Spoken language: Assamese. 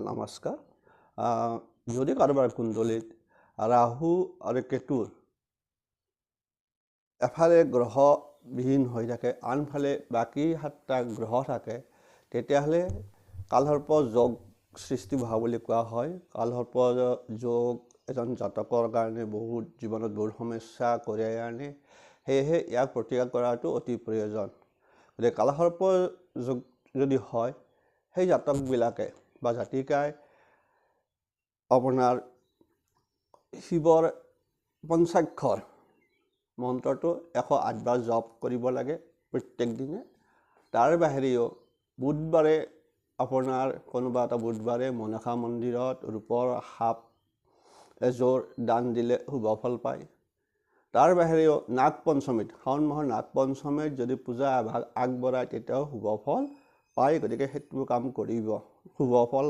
নমস্কাৰ। যদি কাৰোবাৰ কুণ্ডলীত ৰাহু আৰু কেতুৰ এফালে গ্ৰহ বিহীন হৈ থাকে, আনফালে বাকী 7টা গ্ৰহ থাকে, তেতিয়াহ'লে কালসৰ্প যোগ সৃষ্টি হোৱা বুলি কোৱা হয়। কালসৰ্প যোগ এজন জাতকৰ কাৰণে বহুত জীৱনত বহুত সমস্যা কঢ়িয়াই আনে, সেয়েহে ইয়াক প্ৰতিকাৰ কৰাটো অতি প্ৰয়োজন। গতিকে কালসৰ্প যোগ যদি হয়, সেই জাতকবিলাকে বা জাতিকাই আপোনাৰ শিৱৰ পঞ্চাক্ষৰ মন্ত্ৰটো 108 বাৰ জপ কৰিব লাগে প্ৰত্যেক দিনে। তাৰ বাহিৰেও বুধবাৰে আপোনাৰ কোনোবা এটা বুধবাৰে মনসা মন্দিৰত ৰূপৰ সাপ এযোৰ দান দিলে শুভ ফল পায়। তাৰ বাহিৰেও নাগ পঞ্চমীত, শাওণ মাহৰ নাগ পঞ্চমীত যদি পূজা এভাগ আগবঢ়ায় তেতিয়াও শুভ ফল পায়। গতিকে সেইটো কাম কৰিব, শুভ ফল